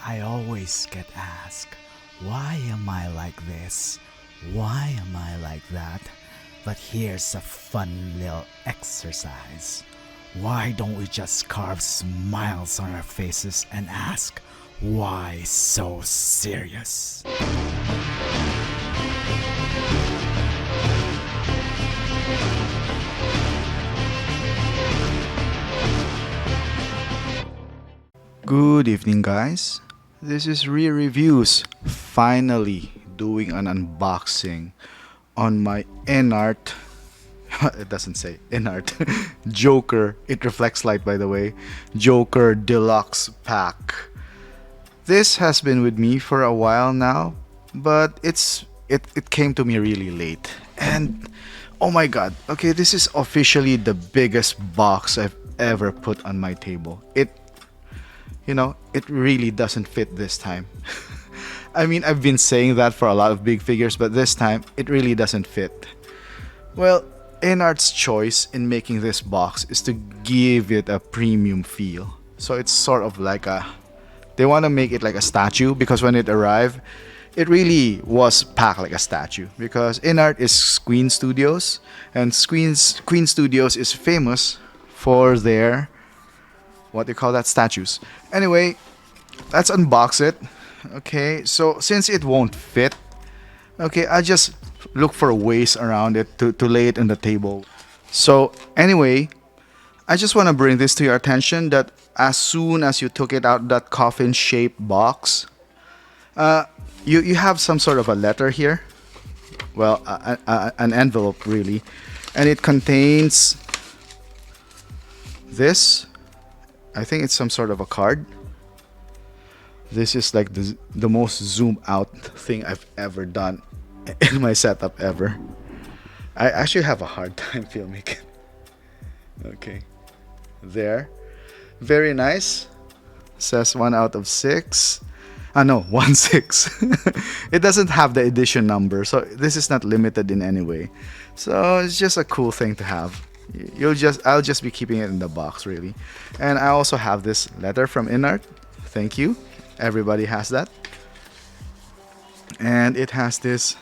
I always get asked, why am I like this? Why am I like that? But here's a fun little exercise. Why don't we just carve smiles on our faces and ask, why so serious? Good evening, guys. This is Reviews, finally doing an unboxing on my InArt. It doesn't say InArt. Joker. It reflects light, by the way. Joker Deluxe Pack. This has been with me for a while now, but it came to me really late. And oh my god. Okay, this is officially the biggest box I've ever put on my table. It really doesn't fit this time. I mean, I've been saying that for a lot of big figures, but this time, it really doesn't fit. Well, InArt's choice in making this box is to give it a premium feel. So it's sort of like they want to make it like a statue, because when it arrived, it really was packed like a statue. Because InArt is Queen Studios, and Queen Studios is famous for their what they call that, statues. Anyway, let's unbox it. Okay, so since it won't fit, okay, I just look for ways around it to lay it on the table. So anyway, I just want to bring this to your attention that as soon as you took it out that coffin shaped box, you have some sort of a letter here. Well, an envelope really, and it contains this. I think it's some sort of a card. This is like the most zoom out thing I've ever done in my setup ever. I actually have a hard time filming it. Okay. There. Very nice. Says 1 out of 6. No, 1/6. It doesn't have the edition number, so this is not limited in any way. So it's just a cool thing to have. I'll just be keeping it in the box really. And I also have this letter from InArt. Thank you. Everybody has that. And it has this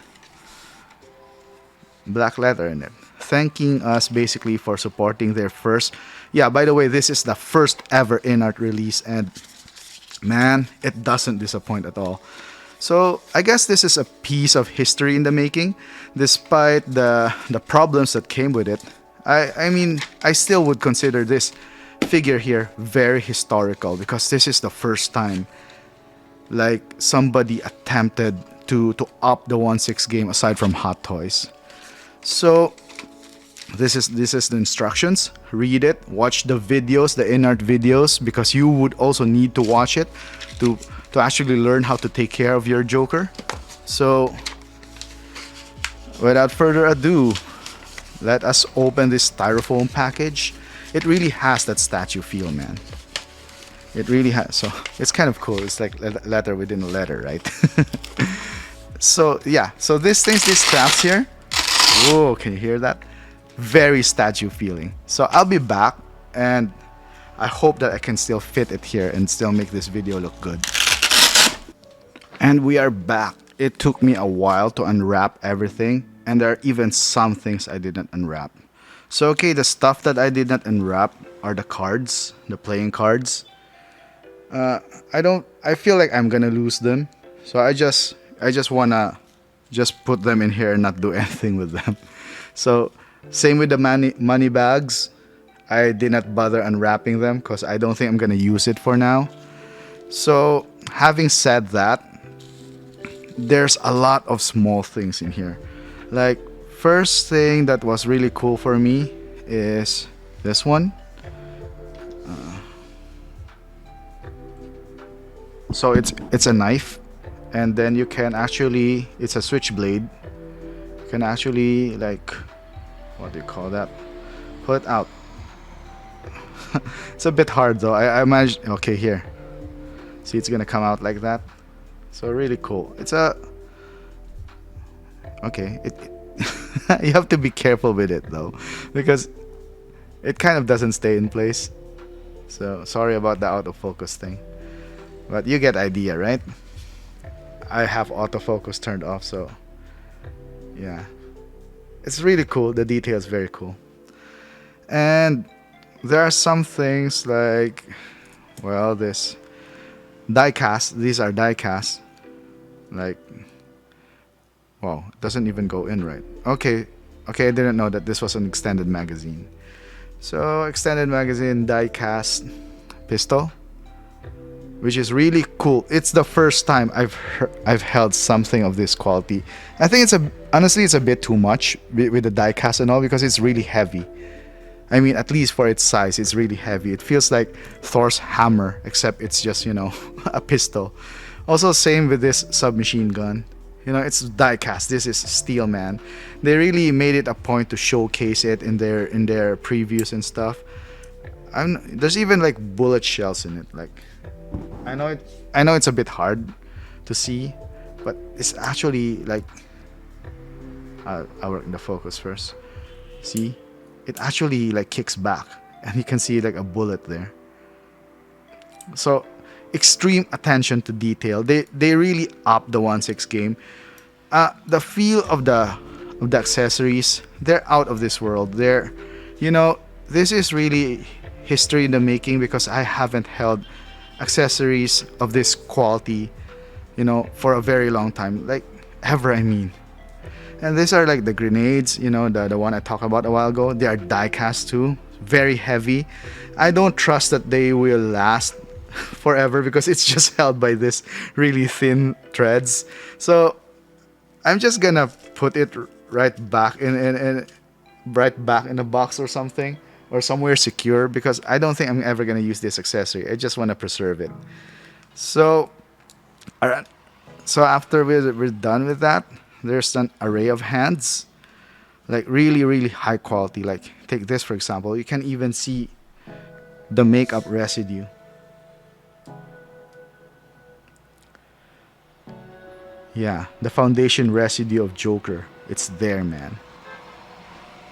black letter in it, thanking us basically for supporting their first. Yeah, by the way, this is the first ever InArt release, and man, it doesn't disappoint at all. So I guess this is a piece of history in the making, despite the problems that came with it. I mean, I still would consider this figure here very historical, because this is the first time like somebody attempted to up the 1/6 game aside from Hot Toys. So this is the instructions. Read it, watch the videos, the InArt videos, because you would also need to watch it to actually learn how to take care of your Joker. So without further ado, let us open this styrofoam package. It really has that statue feel, man. It really has. So it's kind of cool. It's like a letter within a letter, right? So yeah. So these straps here. Whoa, can you hear that? Very statue feeling. So I'll be back, and I hope that I can still fit it here and still make this video look good. And we are back. It took me a while to unwrap everything, and there are even some things I didn't unwrap. So okay, the stuff that I did not unwrap are the cards, the playing cards. I feel like I'm gonna lose them, so I just wanna just put them in here and not do anything with them. So same with the money bags. I did not bother unwrapping them because I don't think I'm gonna use it for now. So having said that, there's a lot of small things in here. Like, first thing that was really cool for me is this one. So it's a knife, and then you can actually, it's a switchblade. You can actually, like, what do you call that? Pull it out. It's a bit hard though. I imagine. Okay, here. See, it's gonna come out like that. So really cool. It's a. Okay, you have to be careful with it though, because it kind of doesn't stay in place. So sorry about the out of focus thing. But you get idea, right? I have autofocus turned off, so yeah. It's really cool. The detail is very cool. And there are some things like, well, this die cast. These are die cast. Like, wow, it doesn't even go in right. Okay, okay, I didn't know that this was an extended magazine. So, extended magazine die cast pistol, which is really cool. It's the first time I've held something of this quality. I think honestly it's a bit too much with the die cast and all because it's really heavy. I mean, at least for its size, it's really heavy. It feels like Thor's hammer, except it's just a pistol. Also, same with this submachine gun. It's die cast. This is steel, man. They really made it a point to showcase it in their previews and stuff. There's even like bullet shells in it. Like, I know it's a bit hard to see, but it's actually like, I'll work in the focus first. See, it actually like kicks back, and you can see like a bullet there. So extreme attention to detail. They really up the 1.6 game. The feel of the accessories, they're out of this world. This is really history in the making because I haven't held accessories of this quality, for a very long time. Like ever, I mean. And these are like the grenades, the one I talked about a while ago. They are die cast too, very heavy. I don't trust that they will last forever because it's just held by this really thin threads. So I'm just gonna put it right back in the box or something, or somewhere secure, because I don't think I'm ever gonna use this accessory. I just want to preserve it. So, alright. So after we're done with that, there's an array of hands, like really really high quality. Like take this for example. You can even see the makeup residue. Yeah, the foundation residue of Joker. It's there, man.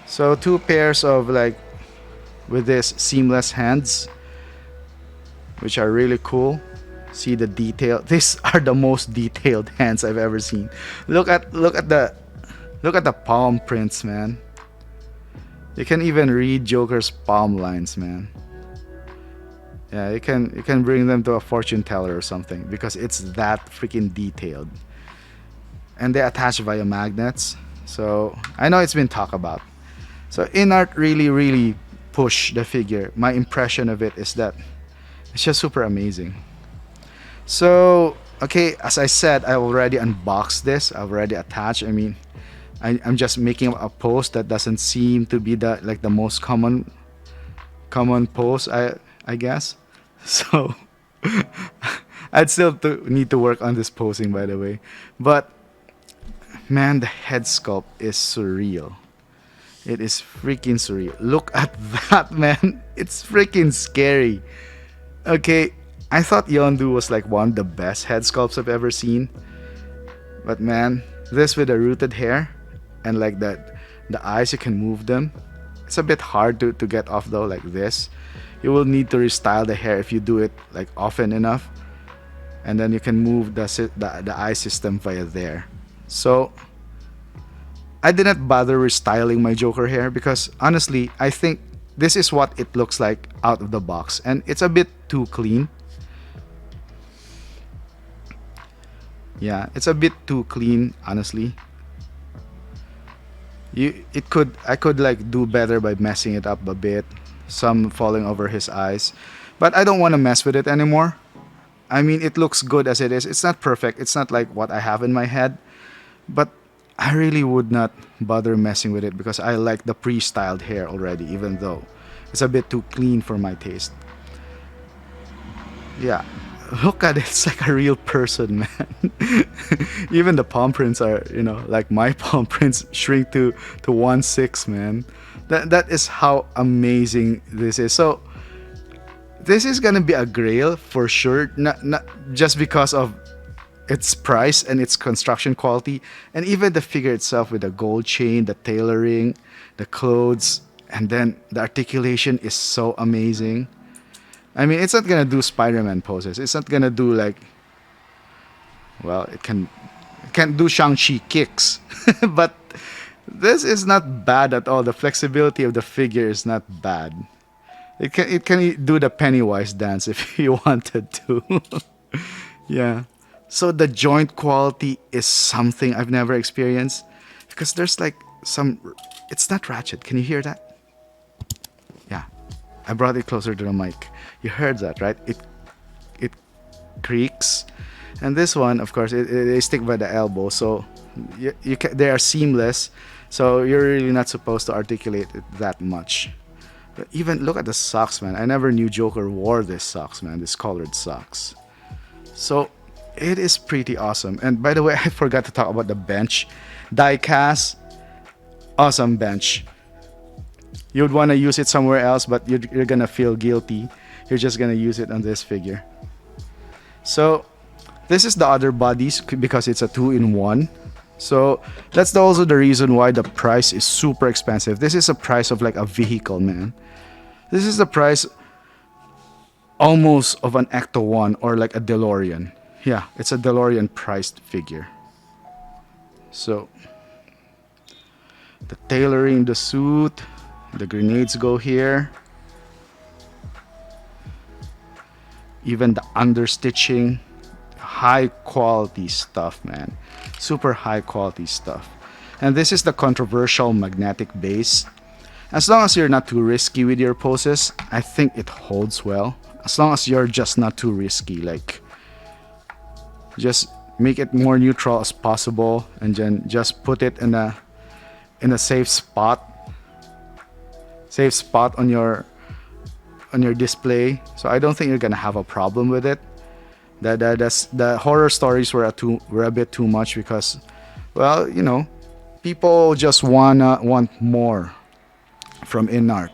So two pairs of like with this seamless hands, which are really cool. See the detail. These are the most detailed hands I've ever seen. Look at the palm prints, man. You can even read Joker's palm lines, man. Yeah, you can bring them to a fortune teller or something because it's that freaking detailed. And they attach via magnets. So I know it's been talked about. So InArt really really push the figure. My impression of it is that it's just super amazing. So okay, as I said, I already unboxed this. I already attached. I mean, I'm just making a post that doesn't seem to be the most common post. I guess. So I'd still need to work on this posing, by the way. But man, the head sculpt is surreal. It is freaking surreal. Look at that, man. It's freaking scary. Okay, I thought Yondu was like one of the best head sculpts I've ever seen. But man, this with the rooted hair and like that, the eyes, you can move them. It's a bit hard to get off though, like this. You will need to restyle the hair if you do it like often enough. And then you can move the eye system via there. So I didn't bother restyling my Joker hair because honestly, I think this is what it looks like out of the box, and it's a bit too clean. Yeah, it's a bit too clean, honestly. I could like do better by messing it up a bit, some falling over his eyes, but I don't want to mess with it anymore. I mean, it looks good as it is. It's not perfect. It's not like what I have in my head, but I really would not bother messing with it because I like the pre-styled hair already, even though it's a bit too clean for my taste. Yeah, look at it. It's like a real person, man. Even the palm prints are, like my palm prints shrink to 1/6, man. That is how amazing this is. So this is gonna be a grail for sure. Not just because of its price and its construction quality, and even the figure itself with the gold chain, the tailoring, the clothes, and then the articulation is so amazing. I mean, it's not gonna do Spider-Man poses. It's not gonna do like, well, it can do Shang-Chi kicks, but this is not bad at all. The flexibility of the figure is not bad. It can do the Pennywise dance if you wanted to. Yeah. So the joint quality is something I've never experienced because there's like some. It's not ratchet. Can you hear that? Yeah. I brought it closer to the mic. You heard that, right? It creaks, and this one, of course, they stick by the elbow, so they are seamless. So you're really not supposed to articulate it that much. But even look at the socks, man. I never knew Joker wore this socks, man. This colored socks. So it is pretty awesome. And by the way, I forgot to talk about the bench. Die cast, awesome bench. You'd want to use it somewhere else, but you're gonna feel guilty. You're just gonna use it on this figure. So this is the other bodies because it's a 2-in-1. So that's also the reason why the price is super expensive. This is a price of like a vehicle, man. This is the price almost of an Ecto 1 or like a DeLorean. Yeah, it's a DeLorean priced figure. So the tailoring the suit, the grenades go here. Even the understitching, high quality stuff, man. Super high quality stuff. And this is the controversial magnetic base. As long as you're not too risky with your poses, I think it holds well. As long as you're just not too risky, like just make it more neutral as possible and then just put it in a safe spot. Safe spot on your display. So I don't think you're gonna have a problem with it. The horror stories were a bit too much because, well, you know, people just want more from InArt.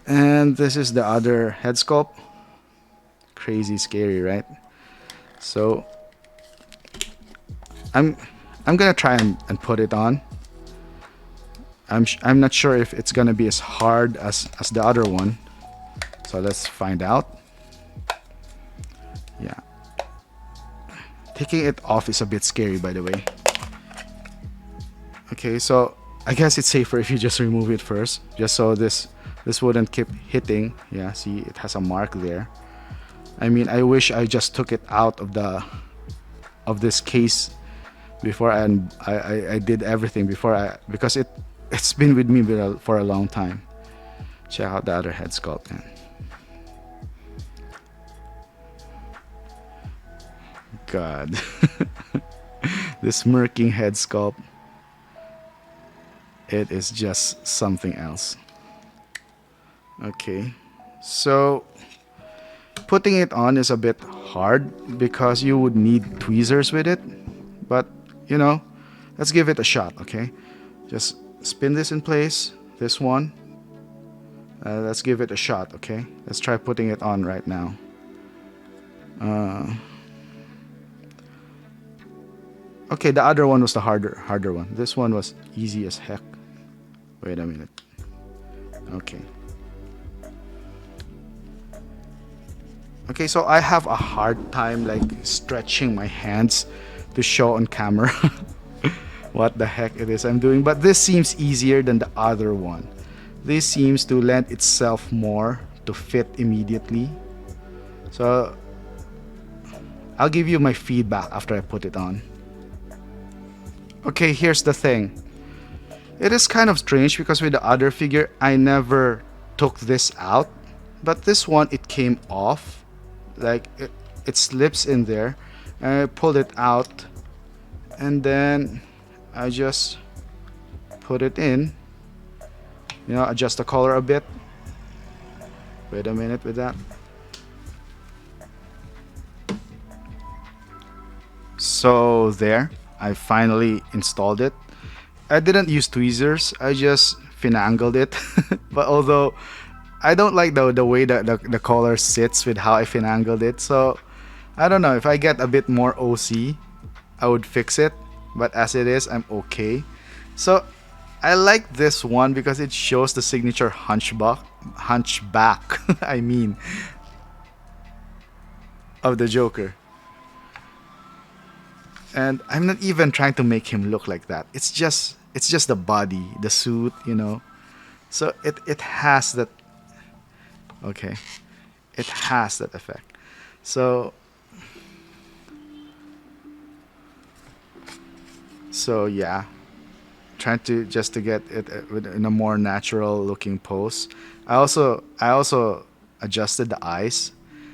And this is the other head sculpt. Crazy scary, right? So I'm gonna try and put it on. I'm not sure if it's gonna be as hard as the other one. So let's find out. Yeah. Taking it off is a bit scary, by the way. Okay, so I guess it's safer if you just remove it first, just so this wouldn't keep hitting. Yeah, see, it has a mark there. I mean, I wish I just took it out of this case before I did everything because it's been with me for a long time. Check out the other head sculpt, man. God. This smirking head sculpt, it is just something else. Okay, so putting it on is a bit hard because you would need tweezers with it, but you know, let's give it a shot. Okay, just spin this in place, this one. Let's give it a shot. Okay, let's try putting it on right now. Okay, the other one was the harder one. This one was easy as heck. Wait a minute. Okay. Okay, so I have a hard time like stretching my hands to show on camera what the heck it is I'm doing, but this seems easier than the other one. This seems to lend itself more to fit immediately. So I'll give you my feedback after I put it on. Okay, here's the thing. It is kind of strange because with the other figure, I never took this out. But this one, it came off. Like, it slips in there. And I pulled it out. And then I just put it in. You know, adjust the color a bit. Wait a minute with that. So there. I finally installed it. I didn't use tweezers, I just finangled it. But although I don't like the way that the color sits with how I finangled it, so I don't know, if I get a bit more OC I would fix it, but as it is, I'm okay. So I like this one because it shows the signature hunchback I mean, of the Joker. And I'm not even trying to make him look like that. It's just the body, the suit, So it has that. Okay, it has that effect. So yeah, trying to just to get it in a more natural looking pose. I also adjusted the eyes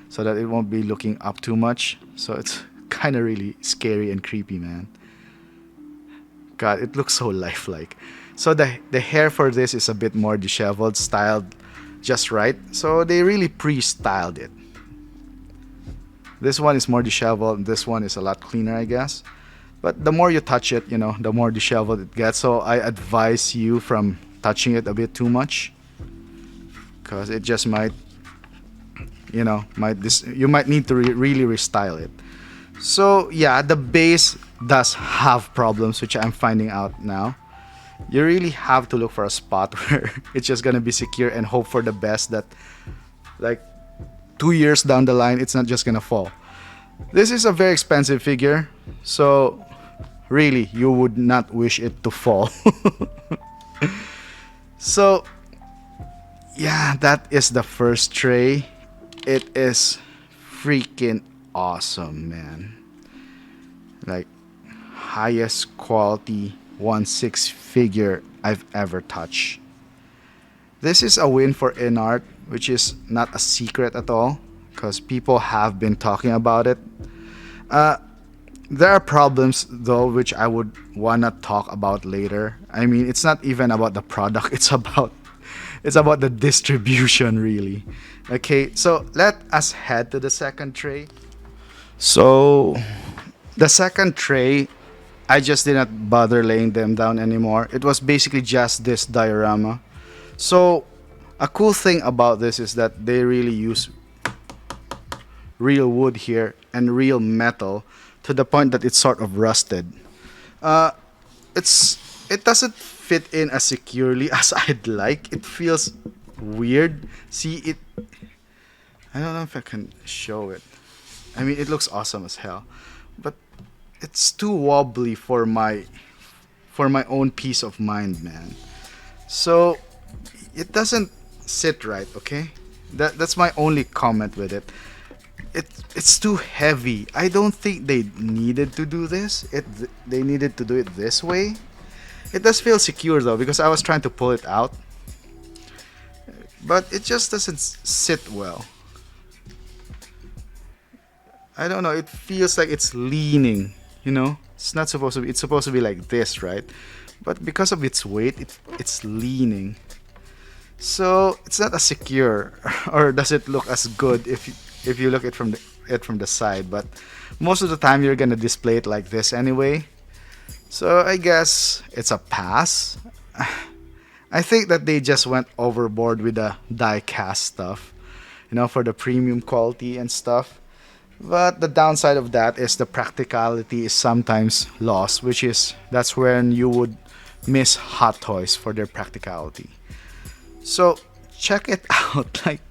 so that it won't be looking up too much. So it's kind of really scary and creepy, man. God, it looks so lifelike. So the hair for this is a bit more disheveled, styled just right. So they really pre-styled it. This one is more disheveled, and this one is a lot cleaner, I guess. But the more you touch it, the more disheveled it gets. So I advise you from touching it a bit too much, because it just might, you might need to really restyle it. So yeah, the base does have problems, which I'm finding out now. You really have to look for a spot where it's just gonna be secure and hope for the best that, like, 2 years down the line, it's not just gonna fall. This is a very expensive figure, so really, you would not wish it to fall. So yeah, that is the first tray. It is freaking awesome, man. Like, highest quality 1/6 figure I've ever touched. This is a win for InArt, which is not a secret at all, because people have been talking about it. Uh, there are problems though, which I would wanna talk about later. I mean, it's not even about the product; it's about the distribution, really. Okay, so let us head to the second tray. So the second tray, I just did not bother laying them down anymore. It was basically just this diorama. So a cool thing about this is that they really use real wood here and real metal to the point that it's sort of rusted. Uh, it doesn't fit in as securely as I'd like. It feels weird. See it. I don't know if I can show it. I mean, it looks awesome as hell, but it's too wobbly for my own peace of mind, man. So it doesn't sit right. Okay, that's my only comment with it. It's too heavy. I don't think they needed to do this. They needed to do it this way. It does feel secure though, because I was trying to pull it out, but it just doesn't sit well. I don't know. It feels like it's leaning. It's not supposed to be. It's supposed to be like this, right? But because of its weight, it's leaning. So it's not as secure, or does it look as good if you look it from the side? But most of the time, you're gonna display it like this anyway. So I guess it's a pass. I think that they just went overboard with the die cast stuff, for the premium quality and stuff. But the downside of that is the practicality is sometimes lost, which is that's when you would miss Hot Toys for their practicality. So check it out. Like,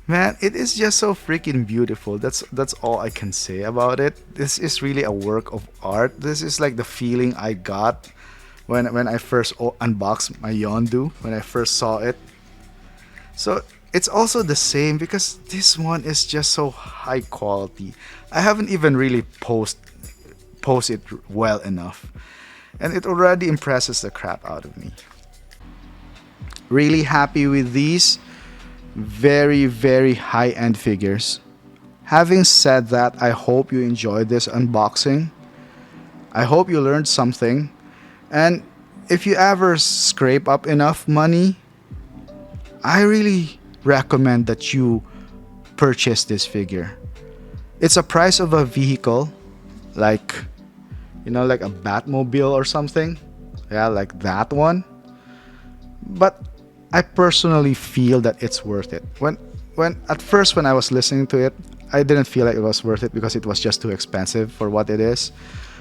man, it is just so freaking beautiful. That's all I can say about it. This is really a work of art. This is like the feeling I got when I first unboxed my Yondu, when I first saw it. So it's also the same because this one is just so high quality. I haven't even really post it well enough, and it already impresses the crap out of me. Really happy with these very, very high-end figures. Having said that, I hope you enjoyed this unboxing. I hope you learned something. And if you ever scrape up enough money, I really recommend that you purchase this figure. It's a price of a vehicle, like, like a Batmobile or something. Yeah, like that one. But I personally feel that it's worth it. When at first when I was listening to it, I didn't feel like it was worth it because it was just too expensive for what it is.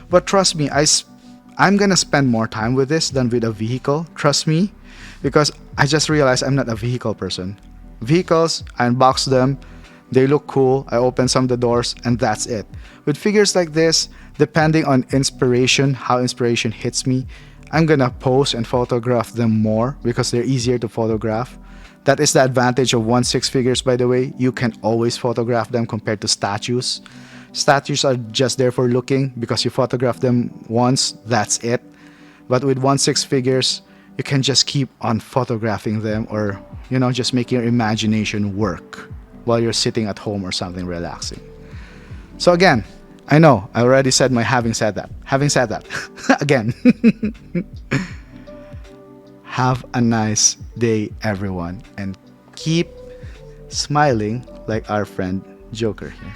But trust me, I'm gonna spend more time with this than with a vehicle, trust me, because I just realized I'm not a vehicle person. Vehicles, I unbox them, they look cool, I open some of the doors, and that's it. With figures like this, depending on inspiration, how inspiration hits me, I'm gonna post and photograph them more because they're easier to photograph. That is the advantage of 1/6 figures, by the way. You can always photograph them compared to statues. Statues are just there for looking because you photograph them once, that's it. But with 1/6 figures, you can just keep on photographing them, or just make your imagination work while you're sitting at home or something relaxing. So again, I know I already said my having said that. Having said that, again, have a nice day, everyone, and keep smiling like our friend Joker here.